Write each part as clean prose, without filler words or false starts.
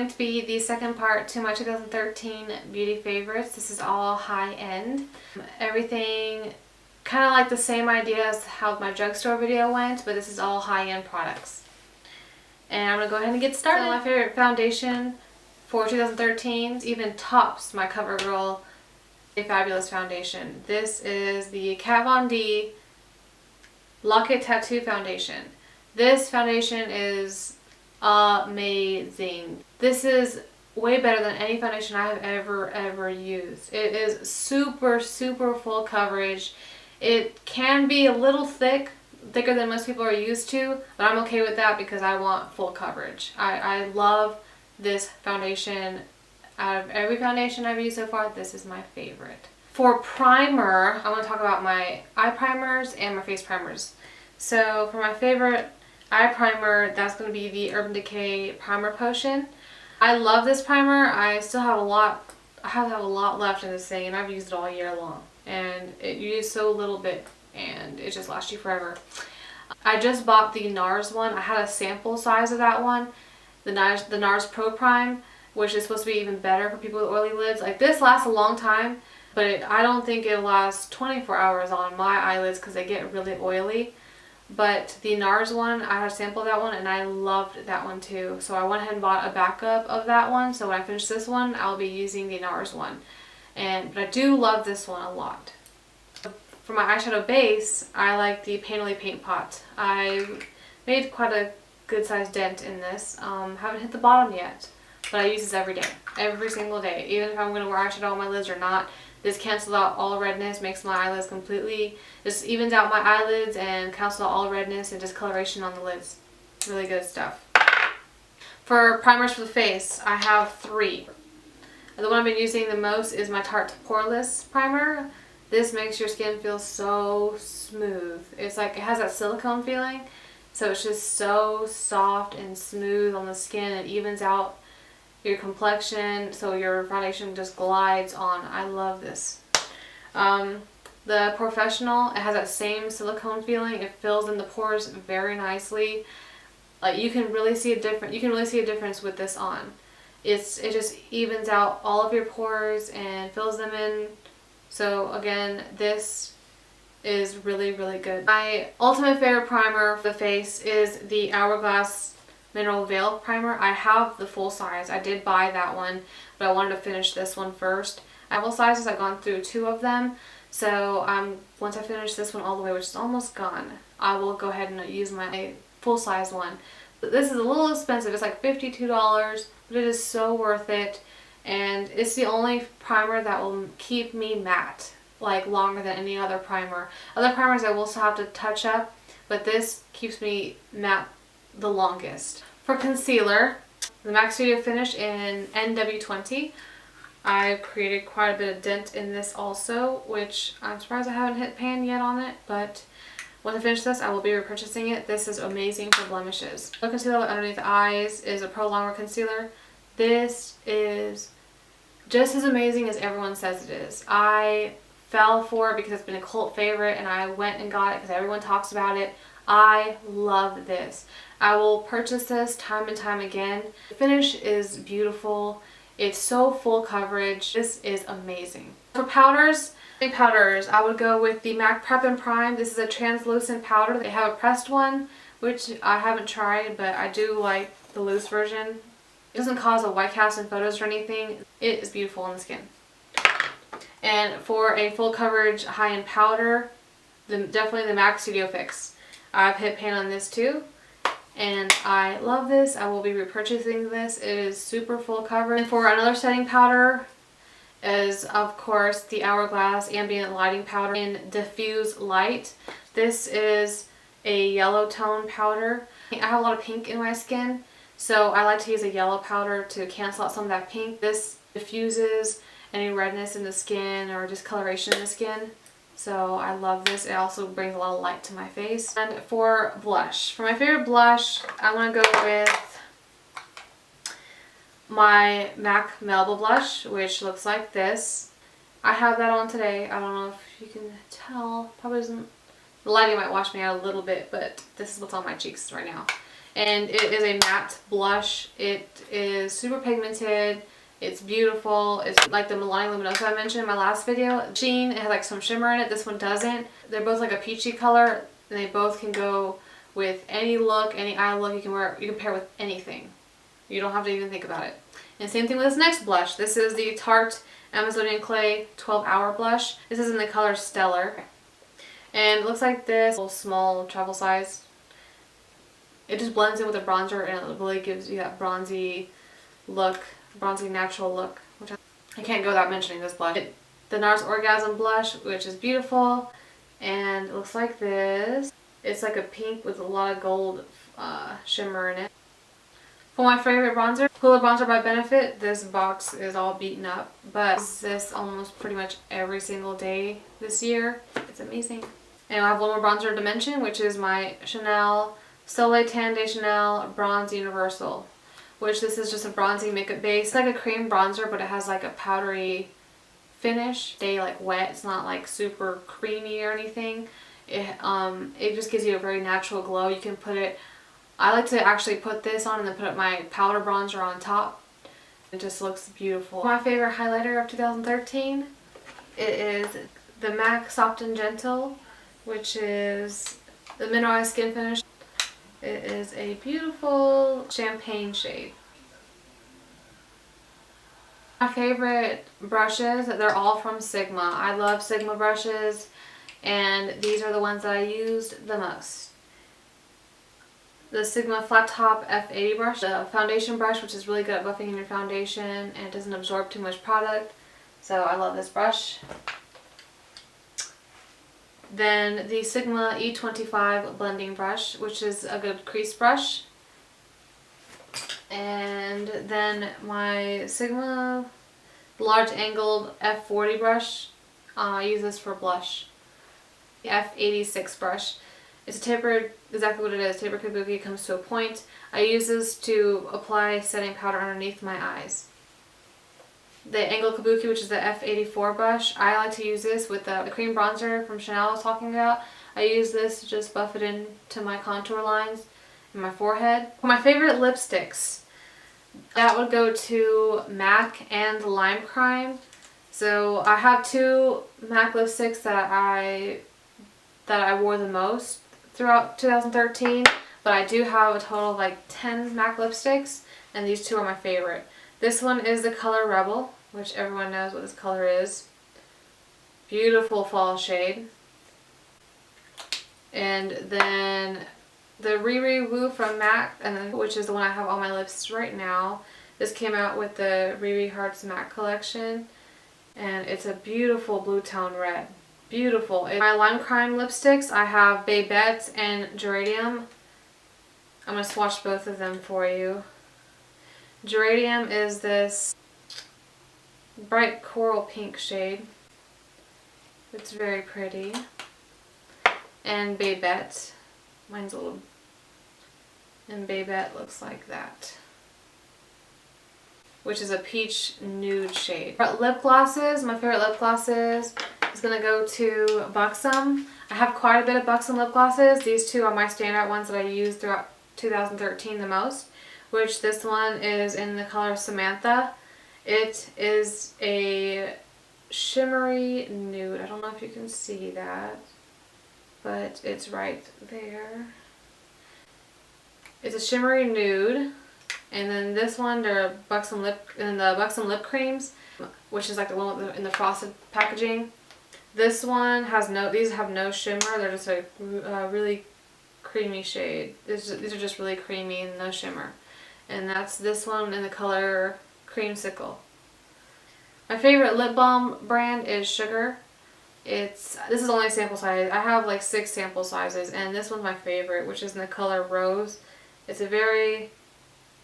going to be the second part to my 2013 beauty favorites. This is all high-end. Everything kind of like the same idea as how my drugstore video went, but this is all high-end products. And I'm going to go ahead and get started. So my favorite foundation for 2013 even tops my CoverGirl A Fabulous foundation. This is the Kat Von D Locket Tattoo Foundation. This foundation is amazing. This is way better than any foundation I have ever used. It is super full coverage. It can be a little thicker than most people are used to, but I'm okay with that because I want full coverage. I love this foundation. Out of every foundation I've used so far, this is my favorite. For primer, I want to talk about my eye primers and my face primers. So for my favorite eye primer, that's going to be the Urban Decay Primer Potion. I love this primer. I still have a lot left in this thing, and I've used it all year long. And you use so little bit, and it just lasts you forever. I just bought the Nars one. I had a sample size of that one, the Nars Pro Prime, which is supposed to be even better for people with oily lids. Like, this lasts a long time, but I don't think it'll last 24 hours on my eyelids because they get really oily. But the Nars one, I had a sample of that one and I loved that one too. So I went ahead and bought a backup of that one. So when I finish this one, I'll be using the Nars one. But I do love this one a lot. For my eyeshadow base, I like the Painterly Paint Pot. I made quite a good sized dent in this. Haven't hit the bottom yet, but I use this every day. Every single day. Even if I'm going to wear eyeshadow on my lids or not. This cancels out all redness, makes my eyelids completely, just evens out my eyelids and cancels out all redness and discoloration on the lids. Really good stuff. For primers for the face, I have 3. The one I've been using the most is my Tarte Poreless primer. This makes your skin feel so smooth. It's like, it has that silicone feeling, so it's just so soft and smooth on the skin. It evens out your complexion, so your foundation just glides on. I love this. The Porefessional, it has that same silicone feeling. It fills in the pores very nicely. Like, you can really see a difference with this on. It just evens out all of your pores and fills them in. So again, this is really good. My ultimate favorite primer for the face is the Hourglass Mineral Veil Primer. I have the full size. I did buy that one, but I wanted to finish this one first. I have full sizes. I've gone through 2 of them. So once I finish this one all the way, which is almost gone, I will go ahead and use my full size one. But this is a little expensive. It's like $52, but it is so worth it. And it's the only primer that will keep me matte like longer than any other primer. Other primers I will still have to touch up, but this keeps me matte the longest. For concealer, the MAC Studio Finish in NW20. I created quite a bit of dent in this also, which I'm surprised I haven't hit pan yet on it, but once I finish this, I will be repurchasing it. This is amazing for blemishes. The concealer underneath the eyes is a Pro-longwear concealer. This is just as amazing as everyone says it is. I fell for it because it's been a cult favorite, and I went and got it because everyone talks about it. I love this. I will purchase this time and time again. The finish is beautiful. It's so full coverage. This is amazing. For powders, I would go with the MAC Prep and Prime. This is a translucent powder. They have a pressed one, which I haven't tried, but I do like the loose version. It doesn't cause a white cast in photos or anything. It is beautiful on the skin. And for a full coverage high-end powder, definitely the MAC Studio Fix. I've hit pan on this too, and I love this. I will be repurchasing this. It is super full coverage. And for another setting powder is, of course, the Hourglass Ambient Lighting Powder in Diffused Light. This is a yellow tone powder. I have a lot of pink in my skin, so I like to use a yellow powder to cancel out some of that pink. This diffuses any redness in the skin or discoloration in the skin. So I love this. It also brings a lot of light to my face. And for blush, for my favorite blush, I want to go with my MAC Melba Blush, which looks like this. I have that on today. I don't know if you can tell. Probably doesn't. The lighting might wash me out a little bit, but this is what's on my cheeks right now. and it is a matte blush. It is super pigmented. It's beautiful. It's like the Milani Luminosa I mentioned in my last video. Sheen, it has like some shimmer in it. This one doesn't. They're both like a peachy color, and they both can go with any look, any eye look. You can pair with anything. You don't have to even think about it. And same thing with this next blush. This is the Tarte Amazonian Clay 12-Hour Blush. This is in the color Stellar. And it looks like this, little small travel size. It just blends in with the bronzer, and it really gives you that bronzy look, bronzy natural look. Which I can't go without mentioning this blush. The Nars Orgasm blush, which is beautiful, and it looks like this. It's like a pink with a lot of gold shimmer in it. For my favorite bronzer, Hoola bronzer by Benefit. This box is all beaten up, but I use this almost pretty much every single day this year. It's amazing. And I have one more bronzer to mention, which is my Chanel Soleil Tan de Chanel Bronze Universal, which this is just a bronzy makeup base. It's like a cream bronzer, but it has like a powdery finish. Stay like wet. It's not like super creamy or anything. It just gives you a very natural glow. You can put it, I like to actually put this on and then put my powder bronzer on top. It just looks beautiful. My favorite highlighter of 2013, it is the MAC Soft and Gentle, which is the Mineralized Skin Finish. It is a beautiful champagne shade. My favorite brushes, they're all from Sigma. I love Sigma brushes, and these are the ones that I used the most. The Sigma Flat Top F80 brush, the foundation brush, which is really good at buffing in your foundation and it doesn't absorb too much product. So I love this brush. Then the Sigma E25 blending brush, which is a good crease brush. And then my Sigma large angled F40 brush. I use this for blush. The F86 brush. It's a tapered, exactly what it is, tapered Kabuki. It comes to a point. I use this to apply setting powder underneath my eyes. The Angled Kabuki, which is the F84 brush, I like to use this with the cream bronzer from Chanel I was talking about. I use this to just buff it into my contour lines and my forehead. My favorite lipsticks, that would go to MAC and Lime Crime. So I have two MAC lipsticks that I wore the most throughout 2013, but I do have a total of like 10 MAC lipsticks, and these two are my favorite. This one is the color Rebel, which everyone knows what this color is. Beautiful fall shade. And then the Riri Woo from MAC, which is the one I have on my lips right now. This came out with the Riri Hearts MAC collection, and it's a beautiful blue tone red. Beautiful. In my Lime Crime lipsticks, I have Babette and Geradium. I'm going to swatch both of them for you. Geradium is this bright coral pink shade. It's very pretty. And Babette. Mine's a little... And Babette looks like that, which is a peach nude shade. Lip glosses, my favorite lip glosses is going to go to Buxom. I have quite a bit of Buxom lip glosses. These two are my standout ones that I used throughout 2013 the most, which this one is in the color Samantha. It is a shimmery nude. I don't know if you can see that, but it's right there. It's a shimmery nude. And then this one, they're Buxom lip, and the Buxom lip creams, which is like the one in the frosted packaging. This one has no, these have no shimmer. They're just a really creamy shade. These are just really creamy and no shimmer. And that's this one in the color Creamsicle. My favorite lip balm brand is Sugar. This is only a sample size. I have like 6 sample sizes, and this one's my favorite, which is in the color Rose. It's a very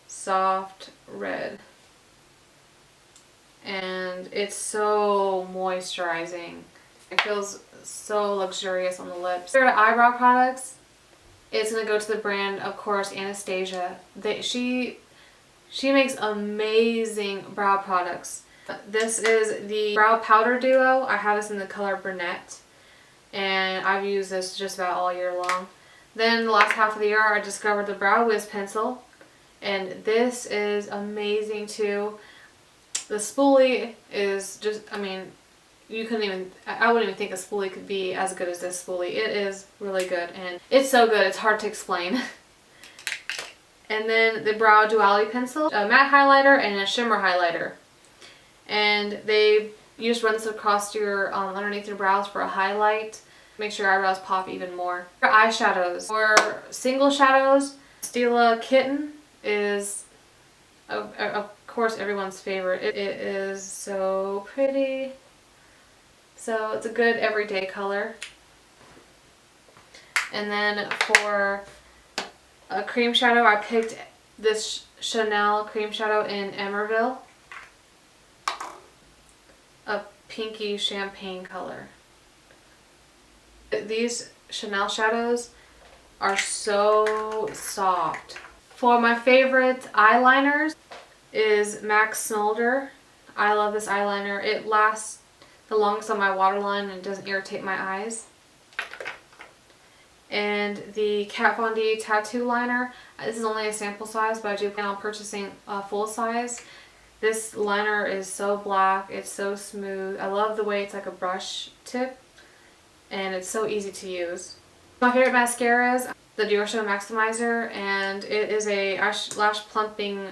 soft red, and it's so moisturizing. It feels so luxurious on the lips. Favorite eyebrow products, it's gonna go to the brand, of course, Anastasia. She makes amazing brow products. This is the brow powder duo. I have this in the color Brunette, and I've used this just about all year long. Then the last half of the year I discovered the Brow Wiz Pencil, and this is amazing too. The spoolie is just, I mean, you couldn't even, I wouldn't even think a spoolie could be as good as this spoolie. It is really good, and it's so good it's hard to explain. And then the Brow Duality Pencil, a matte highlighter and a shimmer highlighter. And you just run this across your, underneath your brows for a highlight. Makes your eyebrows pop even more. For eyeshadows, for single shadows, Stila Kitten is, of course, everyone's favorite. It is so pretty. So it's a good everyday color. And then for a cream shadow, I picked this Chanel cream shadow in Emerville. A pinky champagne color. These Chanel shadows are so soft. For my favorite eyeliners is MAC Smolder. I love this eyeliner. It lasts the longest on my waterline and doesn't irritate my eyes. And the Kat Von D Tattoo Liner. This is only a sample size, but I do plan on purchasing a full size. This liner is so black. It's so smooth. I love the way it's like a brush tip. And it's so easy to use. My favorite mascara is the Dior Show Maximizer, and it is a lash plumping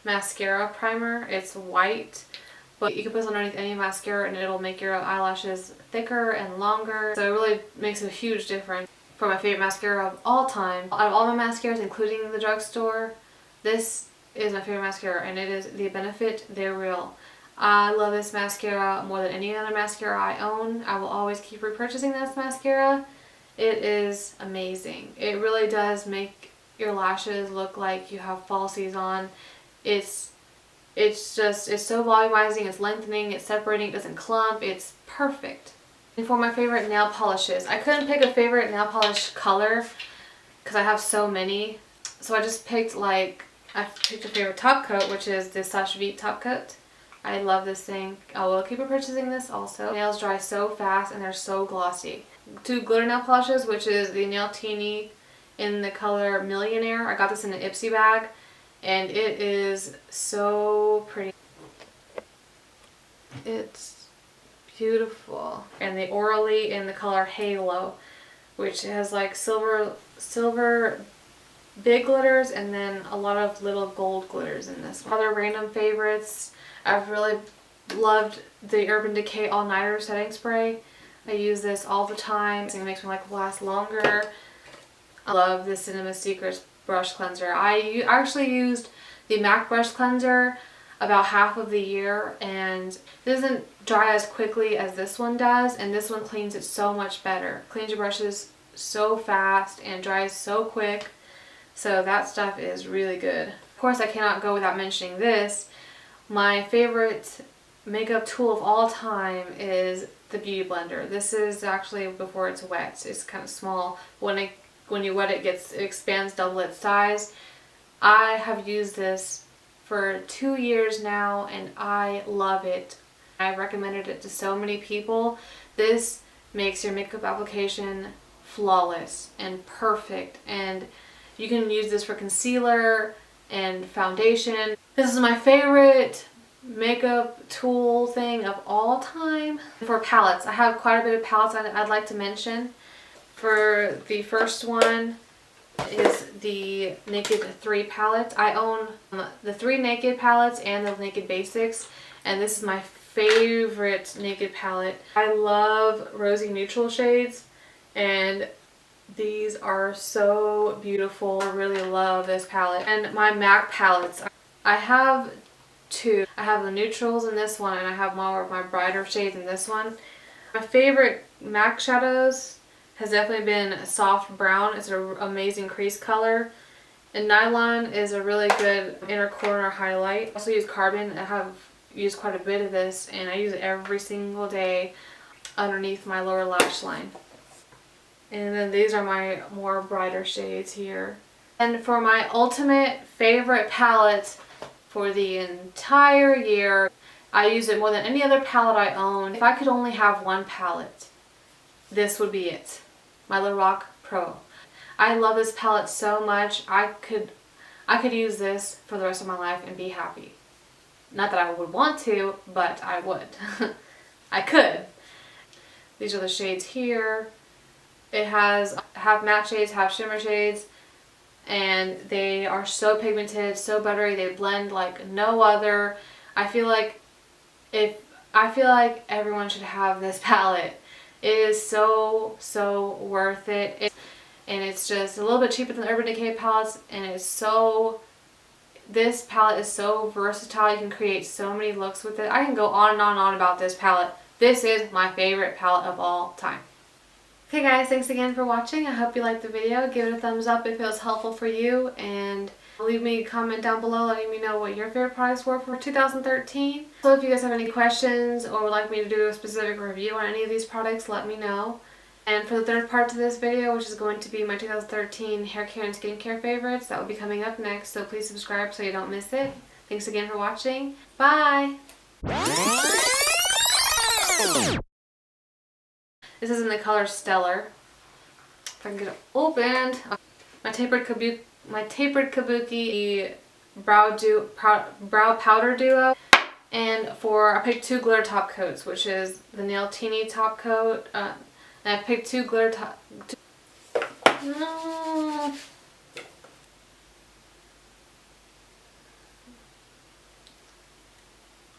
mascara primer. It's white, but you can put this underneath any mascara and it'll make your eyelashes thicker and longer. So it really makes a huge difference. For my favorite mascara of all time, out of all my mascaras, including the drugstore, this is my favorite mascara, and it is the Benefit They're Real. I love this mascara more than any other mascara I own. I will always keep repurchasing this mascara. It is amazing. It really does make your lashes look like you have falsies on. It's so volumizing, it's lengthening, it's separating, it doesn't clump, it's perfect. And for my favorite nail polishes, I couldn't pick a favorite nail polish color because I have so many. So I just picked I picked a favorite top coat, which is the Sash Vite top coat. I love this thing. I will keep purchasing this also. Nails dry so fast and they're so glossy. Two glitter nail polishes, which is the Nail Teeny in the color Millionaire. I got this in an Ipsy bag and it is so pretty. It's beautiful. And the Orally in the color Halo, which has like silver big glitters and then a lot of little gold glitters in this. Other random favorites, I've really loved the Urban Decay All Nighter setting spray. I use this all the time. It makes my like last longer. I love the Cinema Secrets brush cleanser. I actually used the MAC brush cleanser about half of the year, and it doesn't dry as quickly as this one does, and this one cleans it so much better. Cleans your brushes so fast and dries so quick. So that stuff is really good. Of course, I cannot go without mentioning this. My favorite makeup tool of all time is the Beauty Blender. This is actually before it's wet. It's kind of small. When you wet it, it expands double its size. I have used this for 2 years now and I love it. I recommended it to so many people. This makes your makeup application flawless and perfect, and you can use this for concealer and foundation. This is my favorite makeup tool thing of all time. For palettes, I have quite a bit of palettes I'd like to mention. For the first one is the Naked 3 palette. I own the 3 Naked palettes and the Naked Basics, and this is my favorite Naked palette. I love rosy neutral shades, and these are so beautiful. I really love this palette. And my MAC palettes, I have 2. I have the neutrals in this one, and I have more of my brighter shades in this one. My favorite MAC shadows has definitely been soft brown. It's an amazing crease color. And Nylon is a really good inner corner highlight. I also use Carbon. I have used quite a bit of this, and I use it every single day underneath my lower lash line. And then these are my more brighter shades here. And for my ultimate favorite palette for the entire year, I use it more than any other palette I own. If I could only have one palette, this would be it. My Lorac Pro. I love this palette so much. I could use this for the rest of my life and be happy. Not that I would want to, but I would. I could. These are the shades here. It has half matte shades, half shimmer shades, and they are so pigmented, so buttery. They blend like no other. I feel like everyone should have this palette. It is so worth it. And it's just a little bit cheaper than the Urban Decay palettes, and this palette is so versatile. You can create so many looks with it. I can go on and on and on about this palette. This is my favorite palette of all time. Okay guys, thanks again for watching. I hope you liked the video. Give it a thumbs up if it was helpful for you, and leave me a comment down below letting me know what your favorite products were for 2013. So if you guys have any questions or would like me to do a specific review on any of these products, let me know. And for the third part to this video, which is going to be my 2013 hair care and skincare favorites, that will be coming up next, so please subscribe so you don't miss it. Thanks again for watching. Bye! This is in the color Stellar. If I can get it opened. My Tapered Kabuki brow powder duo. And I picked 2 glitter top coats, which is the Nail Teeny top coat. And I picked 2 glitter top... No.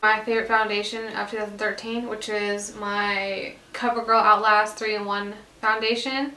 My favorite foundation of 2013, which is my CoverGirl Outlast 3-in-1 foundation.